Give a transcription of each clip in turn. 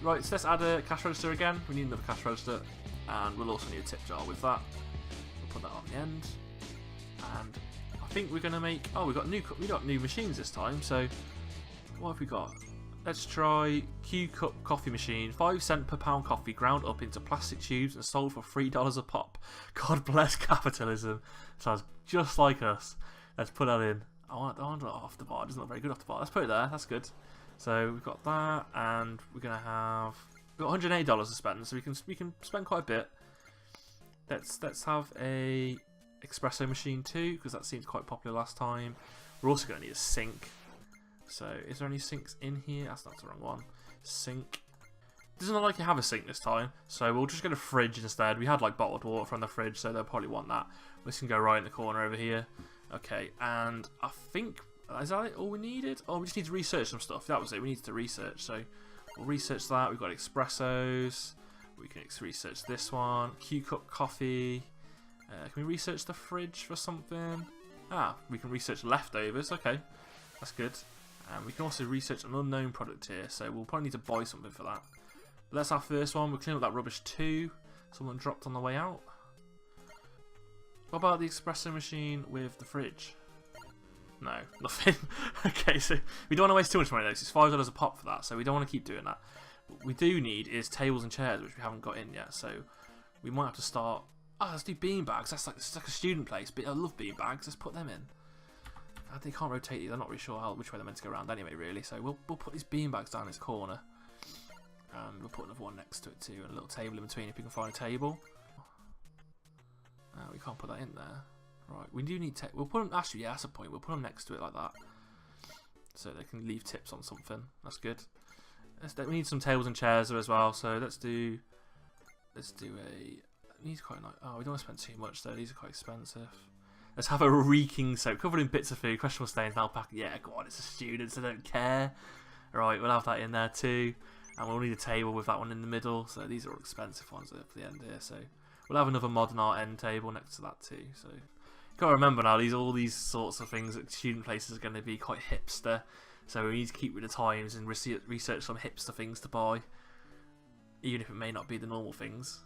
Right, so let's add a cash register again. We need another cash register, and we'll also need a tip jar with that. We'll put that on the end, and I think we're gonna make. Oh, we got new machines this time. So what have we got? Let's try Q-Cup coffee machine. 5 cents per pound coffee ground up into plastic tubes and sold for $3 a pop. God bless capitalism. Sounds just like us. Let's put that in. I want it off the bar. It doesn't look very good off the bar. Let's put it there. That's good. So we've got that, and we're gonna have. We've got $180 to spend, so we can spend quite a bit. Let's have a espresso machine too, because that seems quite popular last time. We're also gonna need a sink. So, is there any sinks in here? That's not the wrong one. Sink. Doesn't look like you have a sink this time, so we'll just get a fridge instead. We had like bottled water from the fridge, so they'll probably want that. This can go right in the corner over here. Okay, and I think, is that all we needed? Oh, we just need to research some stuff. That was it, we needed to research, so we'll research that. We've got espressos. We can research this one. Q-Cup coffee. Can we research the fridge for something? Ah, we can research leftovers. Okay, that's good. And we can also research an unknown product here, so we'll probably need to buy something for that. But that's our first one. We'll clean up that rubbish too. Someone dropped on the way out. What about the espresso machine with the fridge? No, nothing. Okay, so we don't want to waste too much money though, 'cause it's $5 a pop for that, so we don't want to keep doing that. What we do need is tables and chairs, which we haven't got in yet, so we might have to start. Oh, let's do bean bags. It's like a student place, but I love bean bags. Let's put them in. They can't rotate these. I'm not really sure which way they're meant to go around anyway, really. So we'll put these bean bags down this corner, and we'll put another one next to it too, and a little table in between if we can find a table. We can't put that in there. Right, we do need. We'll put them. Actually, yeah, that's a point. We'll put them next to it like that, so they can leave tips on something. That's good. We need some tables and chairs there as well. So let's do a. These quite nice. Oh, we don't want to spend too much though. These are quite expensive. Let's have a reeking soap covered in bits of food. Questionable stains, alpaca. Yeah, go on, it's a student, so don't care. Right, we'll have that in there too. And we'll need a table with that one in the middle. So these are all expensive ones at the end here. So we'll have another modern art end table next to that too. So you've got to remember now, all these sorts of things at student places are going to be quite hipster. So we need to keep with the times and research some hipster things to buy, even if it may not be the normal things.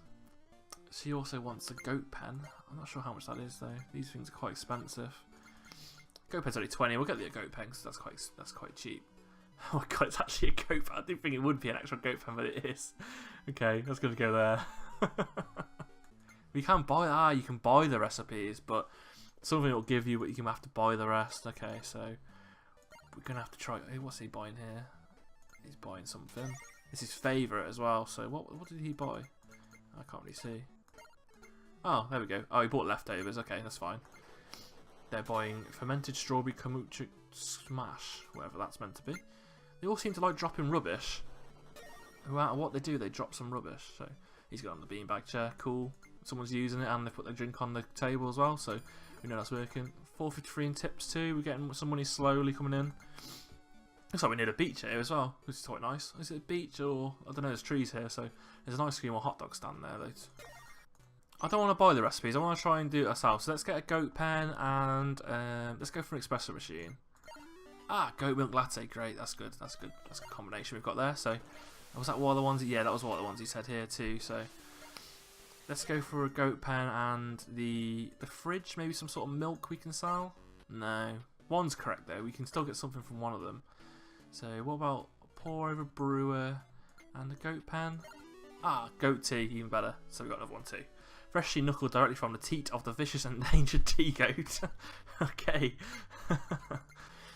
She also wants a goat pen. I'm not sure how much that is though. These things are quite expensive. Goat pen's only 20. We'll get the goat pen because that's quite cheap. Oh my god, it's actually a goat pen. I didn't think it would be an actual goat pen, but it is. Okay, that's gonna go there. We can buy. You can buy the recipes, but something will give you, but you can have to buy the rest. Okay, so we're gonna have to try. Hey, what's he buying here? He's buying something. It's his favourite as well. So what did he buy? I can't really see. Oh, there we go. Oh, he bought leftovers. Okay, that's fine. They're buying fermented strawberry kombucha smash, whatever that's meant to be. They all seem to like dropping rubbish. No matter what they do, they drop some rubbish. So he's got on the beanbag chair. Cool. Someone's using it, and they put their drink on the table as well. So we know that's working. $4.53 in tips too. We're getting some money slowly coming in. Looks like we need a beach here as well, which is quite nice. Is it a beach or I don't know? There's trees here, so there's an ice cream or hot dog stand there. I don't want to buy the recipes. I want to try and do it ourselves. So let's get a goat pen and let's go for an espresso machine. Ah, goat milk latte. Great, that's good. That's good. That's a good combination we've got there. So was that one of the ones? Yeah, that was one of the ones he said here too. So let's go for a goat pen and the fridge. Maybe some sort of milk we can sell. No, one's correct though. We can still get something from one of them. So what about a pour over brewer and a goat pen? Ah, goat tea, even better. So we got another one too. Freshly knuckled directly from the teat of the vicious and endangered tea goat. Okay.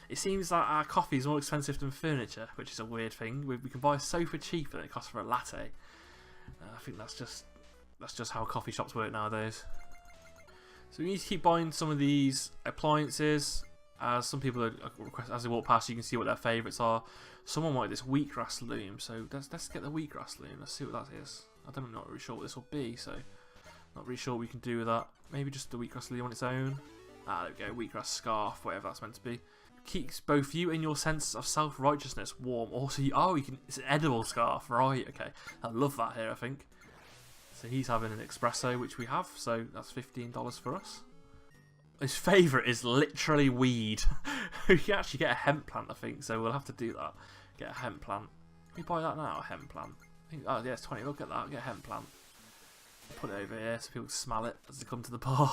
It seems like our coffee is more expensive than furniture, which is a weird thing. We can buy a sofa cheaper than it costs for a latte. I think that's just how coffee shops work nowadays. So we need to keep buying some of these appliances. As some people are as they walk past, you can see what their favourites are. Someone wanted this wheatgrass loom, so let's get the wheatgrass loom. Let's see what that is. I'm not really sure what this will be, so not really sure what we can do with that. Maybe just the wheatgrass loom on its own. Ah, there we go. Wheatgrass scarf, whatever that's meant to be. Keeps both you and your sense of self-righteousness warm. Also, it's an edible scarf, right? Okay, I love that here. I think. So he's having an espresso, which we have. So that's $15 for us. His favourite is literally weed. We can actually get a hemp plant, I think, so we'll have to do that. Get a hemp plant. we buy that now, a hemp plant? I think, oh yeah, it's 20. We'll get that. I'll get a hemp plant. Put it over here so people can smell it as they come to the bar.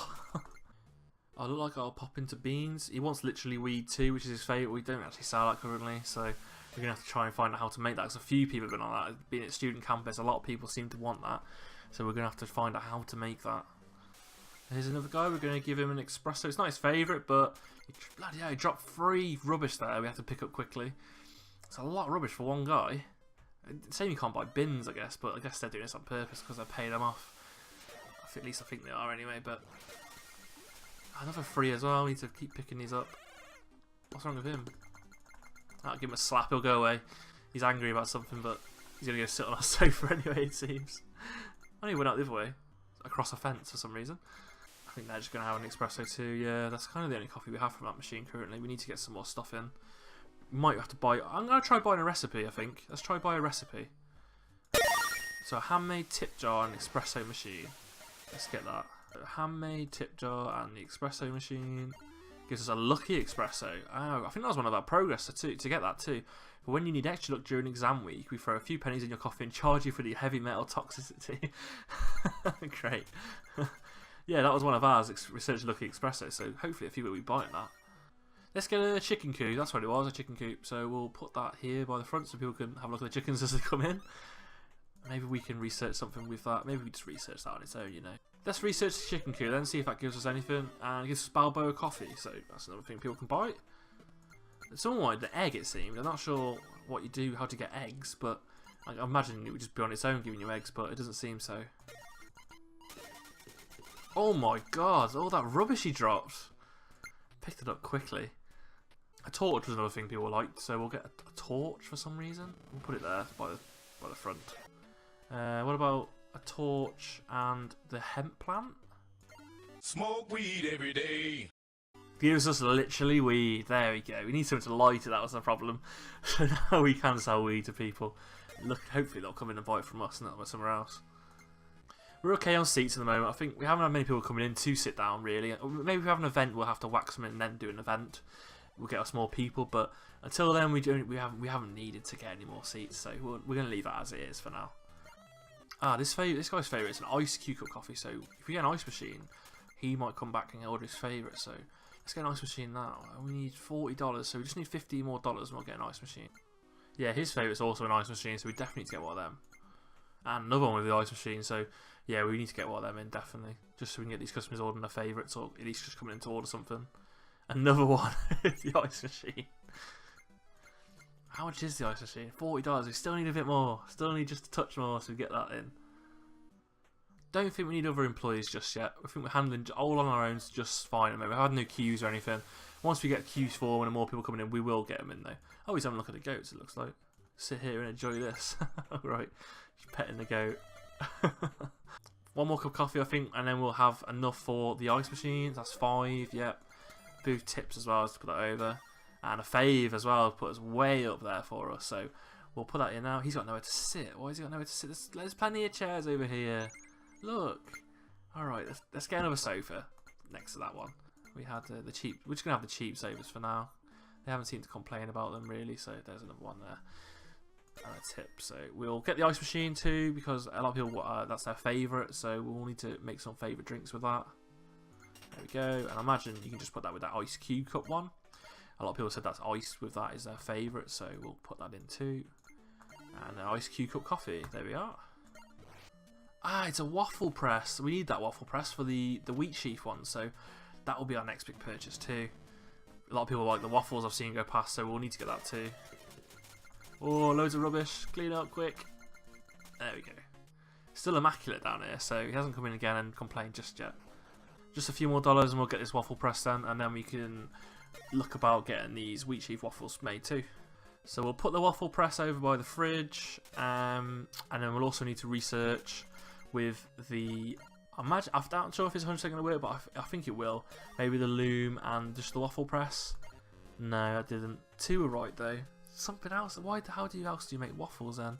I look like I'll pop into beans. He wants literally weed too, which is his favourite. We don't actually sell that currently, so we're going to have to try and find out how to make that. Because a few people have been on that. Being at student campus, a lot of people seem to want that. So we're going to have to find out how to make that. Here's another guy. We're going to give him an espresso. It's not his favourite, but bloody hell, he dropped 3 rubbish there. We have to pick up quickly. It's a lot of rubbish for one guy. Same, you can't buy bins, I guess, but I guess they're doing this on purpose because they pay them off. At least I think they are anyway, but another 3 as well. We need to keep picking these up. What's wrong with him? I'll give him a slap, he'll go away. He's angry about something, but he's going to go sit on our sofa anyway, it seems. I he went out the other way, across a fence for some reason. I think they're just going to have an espresso too. Yeah, that's kind of the only coffee we have from that machine currently. We need to get some more stuff in. We might have to buy... I'm going to try buying a recipe, I think. Let's try buy a recipe. So a handmade tip jar and espresso machine. Let's get that. A handmade tip jar and the espresso machine. Gives us a lucky espresso. Oh, I think that was one of our progress to get that too. But when you need extra luck during exam week, we throw a few pennies in your coffee and charge you for the heavy metal toxicity. Great. Yeah, that was one of ours, research lucky espresso. So hopefully a few will be buying that. Let's get a chicken coop. That's what it was, a chicken coop. So we'll put that here by the front so people can have a look at the chickens as they come in. Maybe we can research something with that. Maybe we just research that on its own, you know. Let's research the chicken coop then, see if that gives us anything. And it gives us Balboa coffee, so that's another thing people can buy. Someone wanted the egg, it seemed. I'm not sure what you do, how to get eggs, but I imagine it would just be on its own giving you eggs, but it doesn't seem so. Oh my god, all that rubbish he dropped. Picked it up quickly. A torch was another thing people liked, so we'll get a torch for some reason. We'll put it there by the front. What about a torch and the hemp plant? Smoke weed every day. Gives us literally weed. There we go. We need something to light it. That was the problem. So now we can sell weed to people. Look, hopefully they'll come in and buy it from us and not somewhere else. We're okay on seats at the moment. I think we haven't had many people coming in to sit down really. Maybe if we have an event, we'll have to whack them in and then do an event. We'll get us more people, but until then, we haven't needed to get any more seats. So we're going to leave that as it is for now. Ah, this guy's favourite is an ice Q-cup coffee. So if we get an ice machine, he might come back and order his favourite. So let's get an ice machine now. We need $40, so we just need $50 more and we'll get an ice machine. Yeah, his favourite's also an ice machine, so we definitely need to get one of them. And another one with the ice machine, so yeah, we need to get one of them in, definitely. Just so we can get these customers ordering their favourites, or at least just coming in to order something. Another one with the ice machine. How much is the ice machine? $40. We still need a bit more. Still need just a touch more so we get that in. Don't think we need other employees just yet. I think we're handling all on our own just fine. We have no queues or anything. Once we get queues formed and more people coming in, we will get them in though. Oh, he's having a look at the goats, it looks like. Sit here and enjoy this. Right, just petting the goat. One more cup of coffee, I think, and then we'll have enough for the ice machines. That's 5, yep. Booth tips as well, to put that over. And a fave as well, put us way up there for us. So we'll put that in now. He's got nowhere to sit. Why has he got nowhere to sit? There's plenty of chairs over here. Look. Alright, let's get another sofa next to that one. We had the cheap. We're just going to have the cheap sofas for now. They haven't seemed to complain about them really, so there's another one there. And a tip. So we'll get the ice machine too, because a lot of people, that's their favourite, so we'll need to make some favourite drinks with that. There we go. And I imagine you can just put that with that ice cube cup one. A lot of people said that's ice with that is their favourite, so we'll put that in too. And an ice cube cup coffee. There we are. Ah, it's a waffle press. We need that waffle press for the wheat sheaf one, so that will be our next big purchase too. A lot of people like the waffles I've seen go past, so we'll need to get that too. Oh, loads of rubbish. Clean up quick. There we go. Still immaculate down here, so he hasn't come in again and complained just yet. Just a few more dollars and we'll get this waffle press then, and then we can look about getting these wheat sheaf waffles made too. So we'll put the waffle press over by the fridge, and then we'll also need to research with the... I'm not sure if it's 100% going to work, but I think it will. Maybe the loom and just the waffle press. No, that didn't. 2 were right though. Something else. How else do you make waffles then?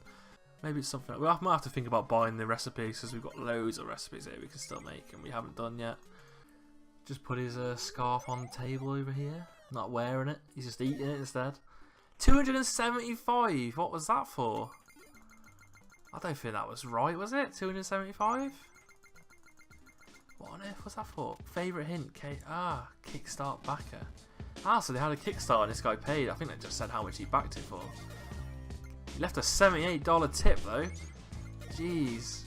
Maybe it's something. We might have to think about buying the recipes, because we've got loads of recipes here we can still make and we haven't done yet. Just put his scarf on the table over here. Not wearing it. He's just eating it instead. 275. What was that for? I don't think that was right, was it? 275? What on earth was that for? Favourite hint, Kickstart backer. So they had a Kickstarter and this guy paid. I think they just said how much he backed it for. He left a $78 tip though. Jeez.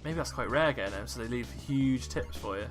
Maybe that's quite rare getting them, so they leave huge tips for you.